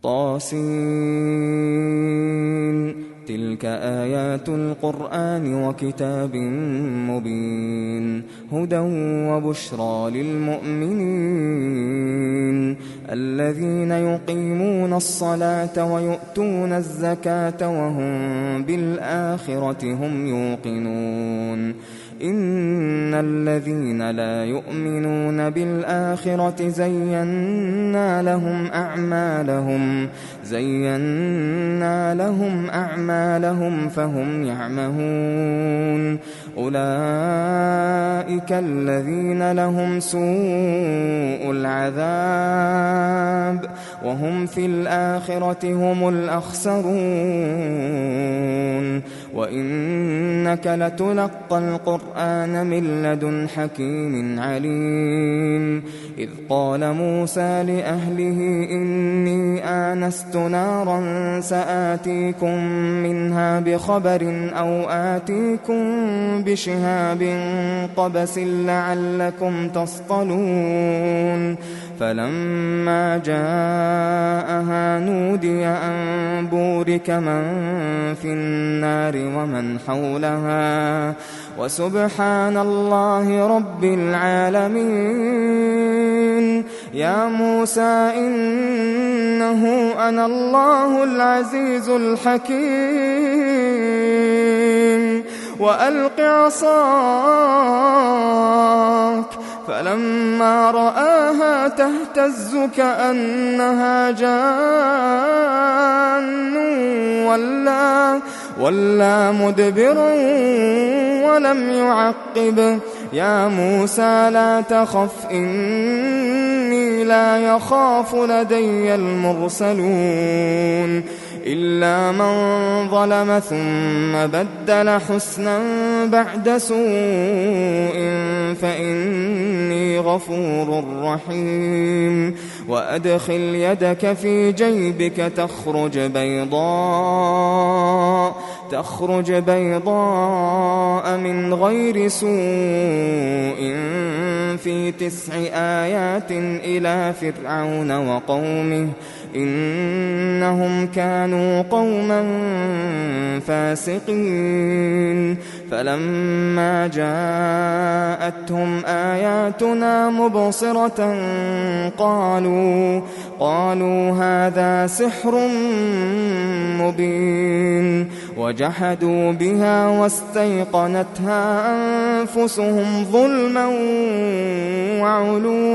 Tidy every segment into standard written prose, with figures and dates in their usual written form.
طاسين تلك آيات القرآن وكتاب مبين هدى وبشرى للمؤمنين الذين يقيمون الصلاة ويؤتون الزكاة وهم بالآخرة هم يوقنون إن الذين لا يؤمنون بالآخرة زينا لهم أعمالهم فهم يعمهون أولئك الذين لهم سوء العذاب وهم في الآخرة هم الأخسرون وإنك لتلقى القرآن من لدن حكيم عليم إذ قال موسى لأهله إني آنست نارا سآتيكم منها بخبر أو آتيكم بشهاب قبس لعلكم تصطلون فلما جاءها نودي أن بورك من في النار ومن حولها وسبحان الله رب العالمين يا موسى إنه أنا الله العزيز الحكيم وألق عصاك فلما رآها تهتز كأنها جان ولا مدبرا ولم يعقب يا موسى لا تخف إني لا يخاف لدي المرسلون إلا من ظلم ثم بدل حسنا بعد سوء فإني غفور رحيم وأدخل يدك في جيبك تخرج بيضاء من غير سوء في 9 آيات إلى فرعون وقومه إنهم كانوا قوما فاسقين فلما جاءتهم آياتنا مبصرة قالوا هذا سحر مبين وجحدوا بها واستيقنتها أنفسهم ظلما وعلوا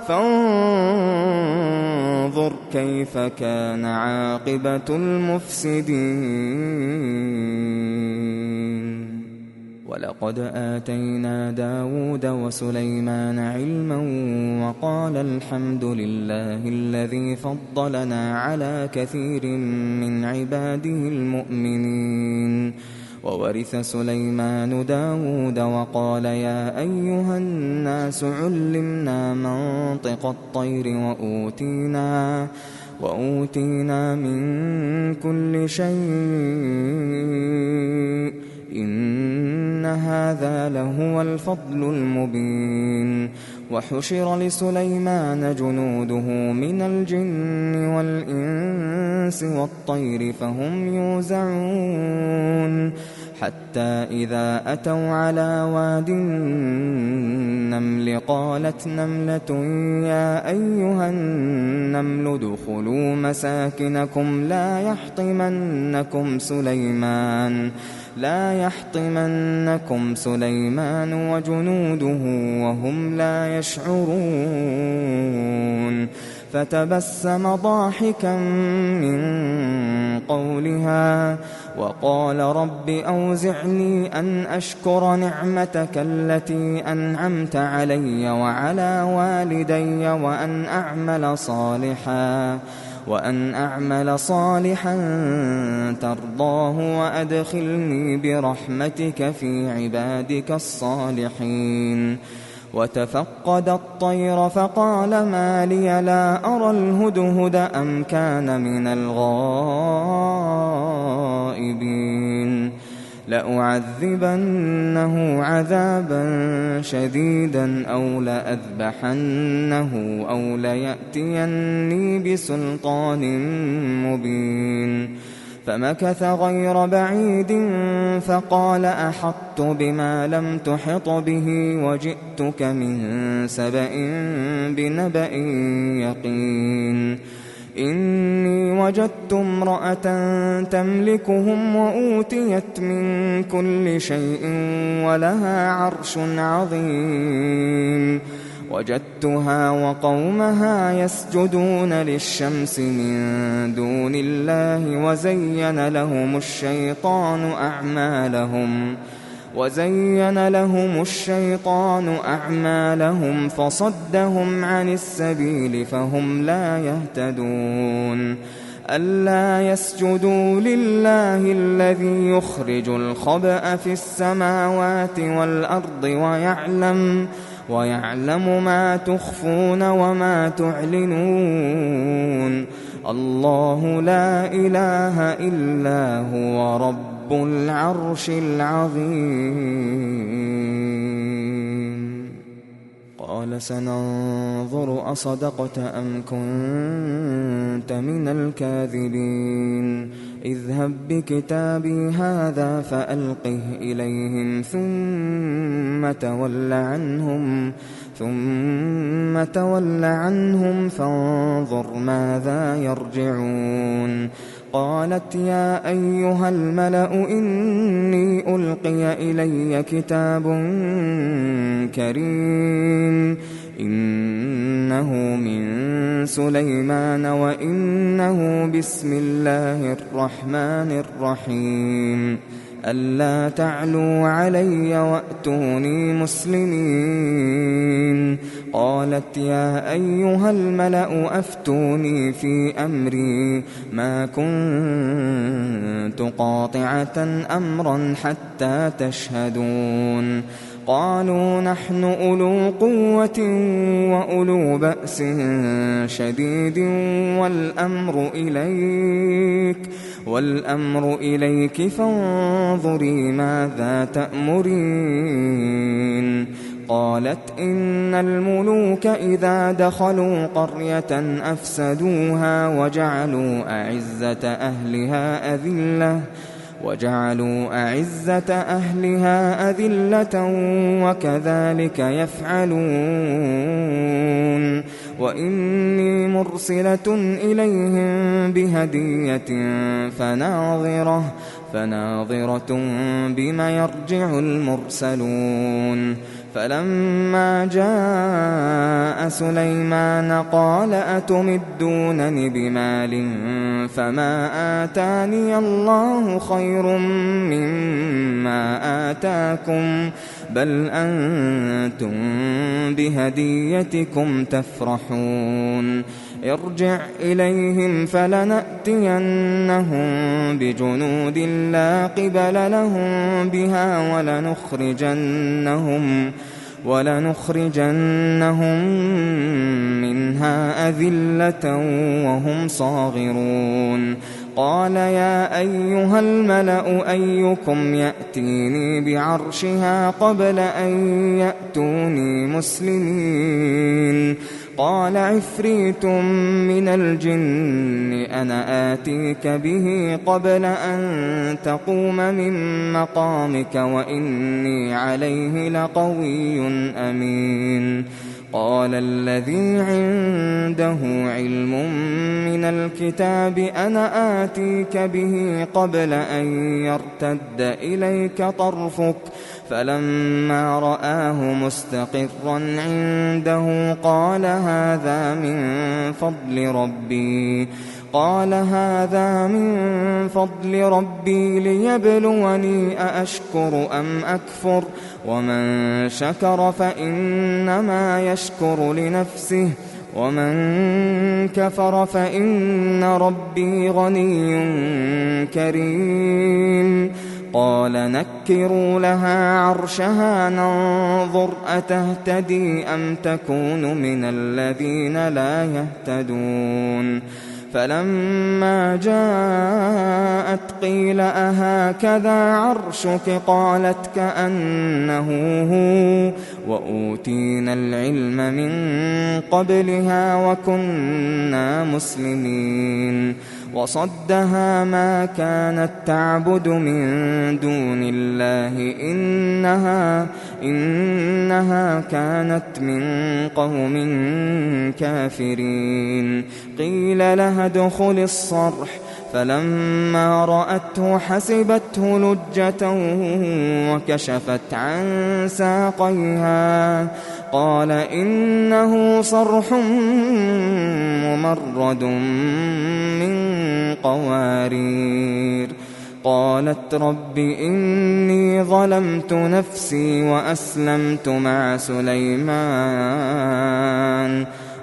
فانظر كيف كان عاقبة المفسدين ولقد آتينا داود وسليمان علما وقال الحمد لله الذي فضلنا على كثير من عباده المؤمنين وورث سليمان داود وقال يا أيها الناس علمنا منطق الطير وأوتينا من كل شيء إن هذا لهو الفضل المبين وحشر لسليمان جنوده من الجن والإنس والطير فهم يوزعون حتى إذا أتوا على واد النمل قالت نملة يا أيها النمل ادخلوا مساكنكم لا يحطمنكم سليمان وجنوده وهم لا يشعرون فتبسم ضاحكا من قولها وقال رب أوزعني أن أشكر نعمتك التي أنعمت علي وعلى والدي وأن أعمل صالحا ترضاه وأدخلني برحمتك في عبادك الصالحين وتفقد الطير فقال ما لي لا أرى الهدهد أم كان من الغائبين لأعذبنه عذابا شديدا أو لأذبحنه أو ليأتيني بسلطان مبين. فمكث غير بعيد فقال أحطت بما لم تحط به وجئتك من سبأ بنبأ يقين. إني وجدت امرأة تملكهم وأوتيت من كل شيء ولها عرش عظيم. وجدتها وقومها يسجدون للشمس من دون الله وزين لهم الشيطان أعمالهم فصدهم عن السبيل فهم لا يهتدون. ألا يسجدوا لله الذي يخرج الخبأ في السماوات والأرض ويعلم ما تخفون وما تعلنون. الله لا إله إلا هو رب العرش العظيم. قال سننظر أصدقت أم كنت من الكاذبين. اذهب بكتابي هذا فألقه إليهم ثم تول عنهم فانظر ماذا يرجعون. قالت يا أيها الملأ إني ألقي إلي كتاب كريم إنه من سليمان وإنه بسم الله الرحمن الرحيم. ألا تعلوا علي وأتوني مسلمين. قالت يا أيها الملأ أفتوني في أمري ما كنت قاطعة أمرا حتى تشهدون. قالوا نحن أولو قوة وأولو بأس شديد والأمر إليك فانظري ماذا تأمرين. قالت إن الملوك إذا دخلوا قرية أفسدوها وجعلوا أعزة أهلها أذلة وكذلك يفعلون. وإني مرسلة إليهم بهدية فناظرة بما يرجع المرسلون. فلما جاء سليمان قال أتمدونني بمال فما آتاني الله خير مما آتاكم بل أنتم بهديتكم تفرحون. ارجع إليهم فلنأتينهم بجنود لا قبل لهم بها ولنخرجنهم منها أذلة وهم صاغرون. قال يا أيها الملأ أيكم يأتيني بعرشها قبل أن يأتوني مسلمين. قال عفريت من الجن أنا آتيك به قبل أن تقوم من مقامك وإني عليه لقوي أمين. قال الذي عنده علم من الكتاب أنا آتيك به قبل أن يرتد إليك طرفك فلما رآه مستقرا عنده قال هذا من فضل ربي ليبلوني أأشكر أم أكفر ومن شكر فإنما يشكر لنفسه ومن كفر فإن ربي غني كريم. قال نكروا لها عرشها ننظر أتهتدي أم تكون من الذين لا يهتدون. فلما جاءت قيل أهكذا عرشك قالت كأنه هو وأوتينا العلم من قبلها وكنا مسلمين وصدها ما كانت تعبد من دون الله إنها كانت من قوم كافرين قيل لها ادخل الصرح فلما رأته حسبته لجة وكشفت عن ساقيها قال إنه صرح ممرد من قوارير قالت رب إني ظلمت نفسي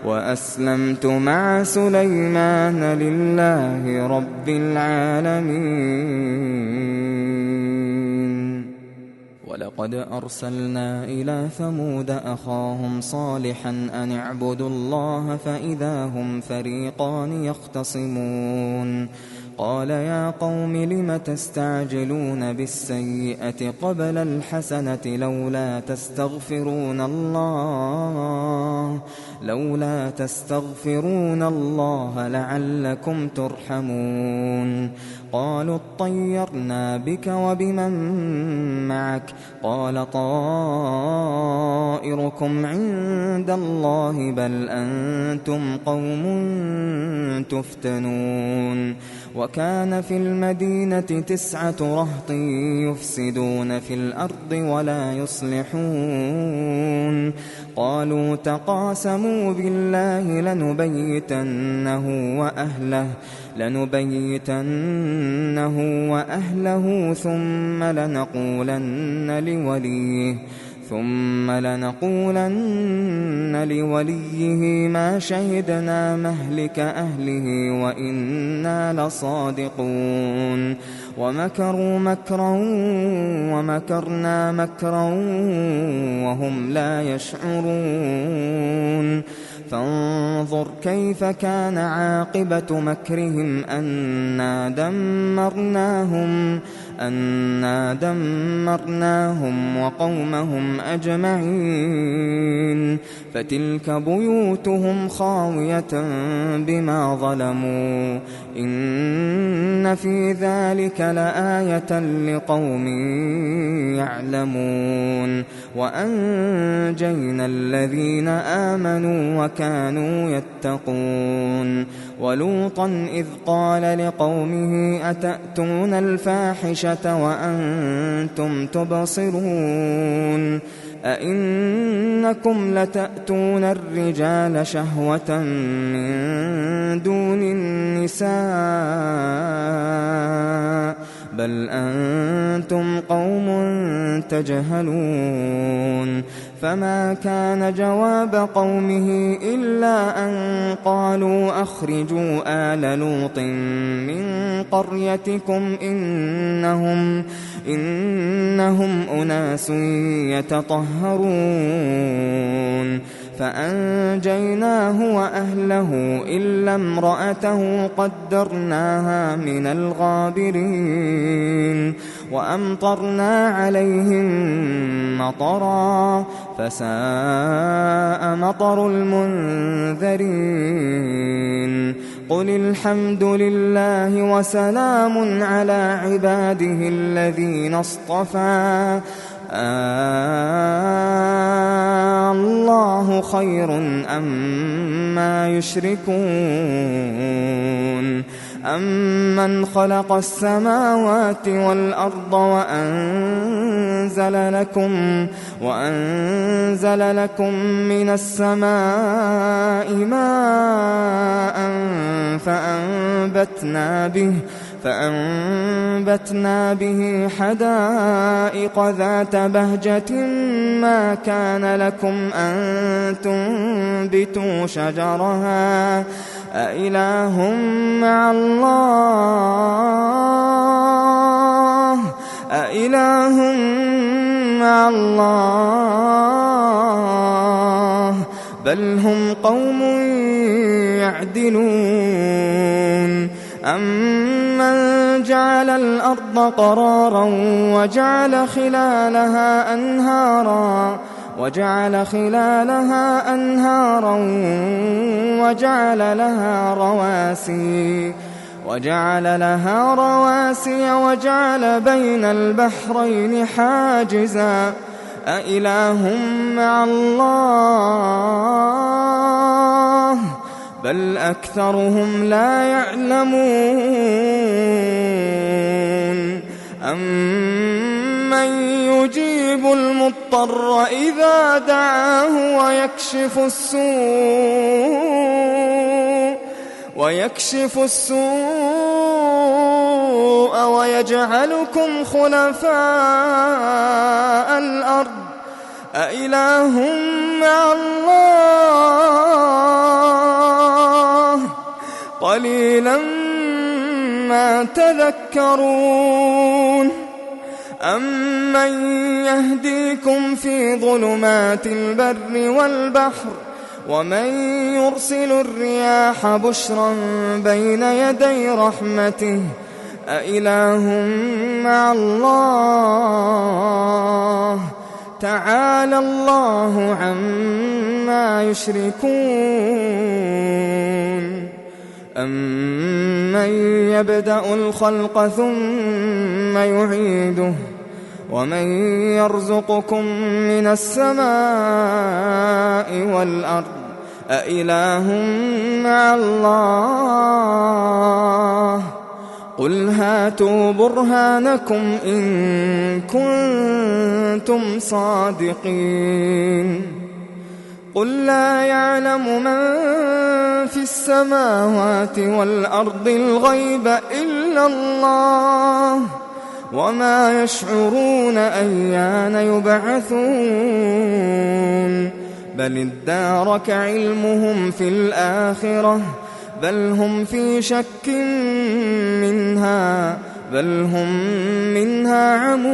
وأسلمت مع سليمان لله رب العالمين ولقد أرسلنا إلى ثمود أخاهم صالحا أن اعبدوا الله فإذا هم فريقان يختصمون قال يا قوم لم تستعجلون بالسيئة قبل الحسنة لولا تستغفرون الله لعلكم ترحمون قالوا اطيرنا بك وبمن معك قال طائركم عند الله بل أنتم قوم تفتنون وكان في المدينة 9 رهط يفسدون في الأرض ولا يصلحون قالوا تقاسموا بالله لنبيتنه وأهله ثم لنقولن لوليه ما شهدنا مهلك أهله وإنا لصادقون ومكروا مكرا ومكرنا مكرا وهم لا يشعرون فانظر كيف كان عاقبة مكرهم أنا دمرناهم وقومهم أجمعين فتلك بيوتهم خاوية بما ظلموا إن في ذلك لآية لقوم يعلمون وأنجينا الذين آمنوا وكانوا يتقون ولوطا إذ قال لقومه أتأتون الفاحشة وأنتم تبصرون أئنكم لتأتون الرجال شهوة من دون النساء بل أنتم قوم تجهلون فما كان جواب قومه إلا أن قالوا أخرجوا آل لوط من قريتكم إنهم أناس يتطهرون فأنجيناه وأهله إلا امرأته قدرناها من الغابرين وأمطرنا عليهم مطرا فساء مطر المنذرين قل الحمد لله وسلام على عباده الذين اصطفى الله خير أما يشركون أمن خلق السماوات والأرض وأنزل لكم من السماء ماء فأنبتنا به حدائق ذات بهجة ما كان لكم أن تنبتوا شجرها أإله مع الله بل هم قوم يعدلون أمن جعل الأرض قرارا وجعل خلالها أنهارا وجعل لها رواسي وجعل بين البحرين حاجزا أإله مع الله بل أكثرهم لا يعلمون أمن يجيب المضطر إذا دعاه ويكشف السوء ويجعلكم خلفاء الأرض أإله مع الله قليلا ما تذكرون أمن يهديكم في ظلمات البر والبحر ومن يرسل الرياح بشرا بين يدي رحمته أإله مع الله تعالى الله عما يشركون أمن يبدأ الخلق ثم يعيده ومن يرزقكم من السماء والأرض أإله مع الله قل هاتوا برهانكم إن كنتم صادقين قل لا يعلم من في السماوات والأرض الغيب إلا الله وما يشعرون أيان يبعثون بل ادارك علمهم في الآخرة بل هم في شك منها بل هم منها عمون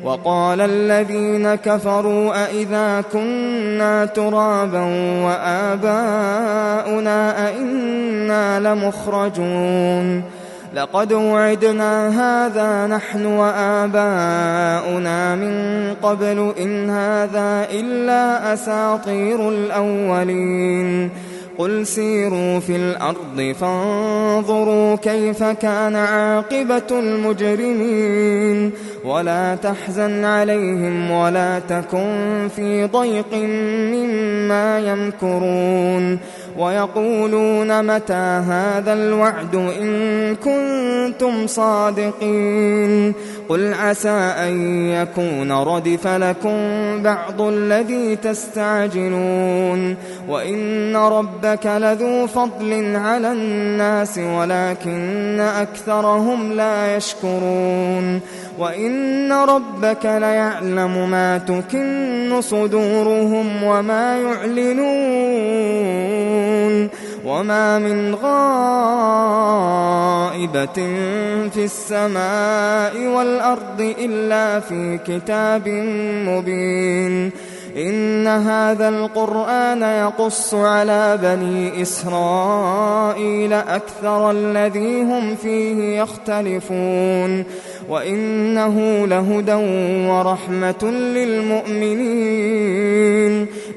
وقال الذين كفروا أئذا كنا ترابا وآباؤنا أئنا لمخرجون لقد وعدنا هذا نحن وآباؤنا من قبل إن هذا إلا أساطير الأولين قل سيروا في الأرض فانظروا كيف كان عاقبة المجرمين ولا تحزن عليهم ولا تكن في ضيق مما يمكرون ويقولون متى هذا الوعد إن كنتم صادقين قل عسى أن يكون ردف لكم بعض الذي تستعجلون وإن ربك لذو فضل على الناس ولكن أكثرهم لا يشكرون وإن ربك ليعلم ما تكن صدورهم وما يعلنون وما من غائبة في السماء والأرض إلا في كتاب مبين إن هذا القرآن يقص على بني إسرائيل أكثر الذي هم فيه يختلفون وإنه لهدى ورحمة للمؤمنين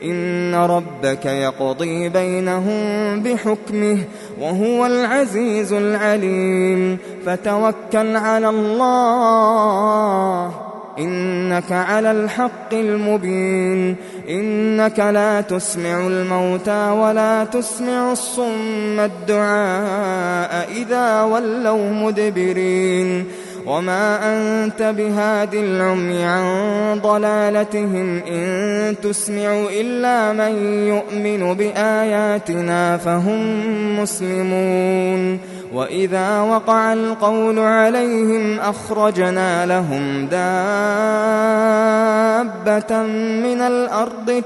إن ربك يقضي بينهم بحكمه وهو العزيز العليم فتوكل على الله إنك على الحق المبين إنك لا تسمع الموتى ولا تسمع الصم الدعاء إذا ولوا مدبرين وما أنت بهاد العمي عن ضلالتهم إن تسمع إلا من يؤمن بآياتنا فهم مسلمون وإذا وقع القول عليهم أخرجنا لهم دابة من الأرض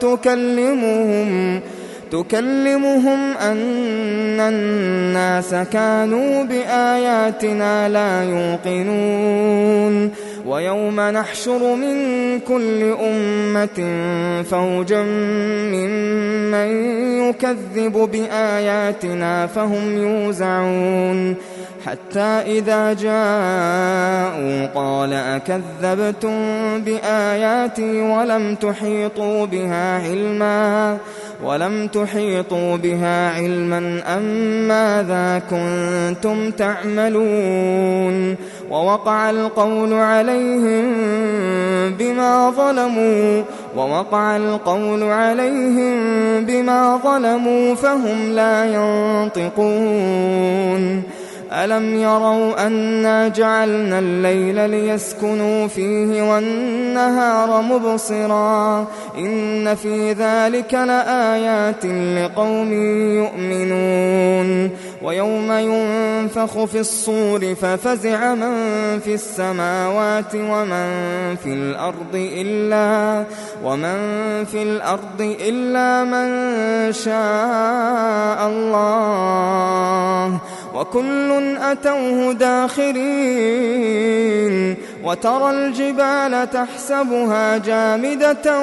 تكلمهم أن الناس كانوا بآياتنا لا يوقنون ويوم نحشر من كل أمة فوجا ممن يكذب بآياتنا فهم يوزعون حتى إذا جاءوا قال أكذبتم بآياتي ولم تحيطوا بها علما أم ماذا كنتم تعملون ووقع القول عليهم بما ظلموا فهم لا ينطقون ألم يروا أنا جعلنا الليل ليسكنوا فيه والنهار مبصرا إن في ذلك لآيات لقوم يؤمنون ويوم ينفخ في الصور ففزع من في السماوات ومن في الأرض إلا من شاء الله وكل أتوه داخرين وترى الجبال تحسبها جامدة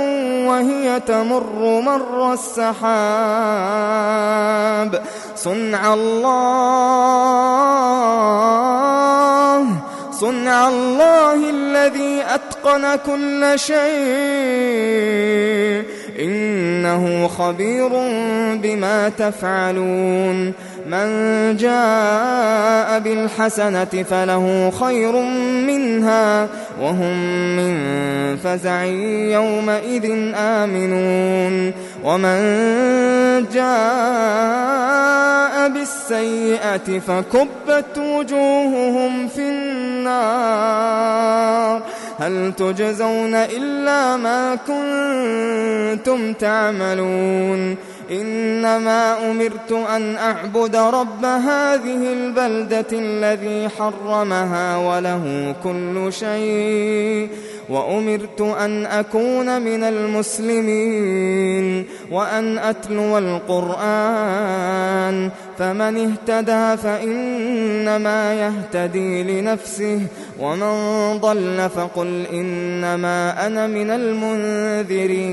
وهي تمر مر السحاب صنع الله الذي أتقن كل شيء إنه خبير بما تفعلون من جاء بالحسنة فله خير منها وهم من فزع يومئذ آمنون ومن جاء بالسيئة فكبت وجوههم في النار هل تجزون إلا ما كنتم تعملون إنما أمرت أن أعبد رب هذه البلدة الذي حرمها وله كل شيء وأمرت أن أكون من المسلمين وأن أتلو القرآن فمن اهتدى فإنما يهتدي لنفسه ومن ضل فقل إنما أنا من المنذرين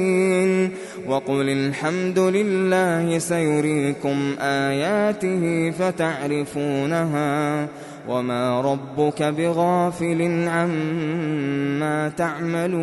وقل الحمد لله سيريكم آياته فتعرفونها وما ربك بغافل عما تعملون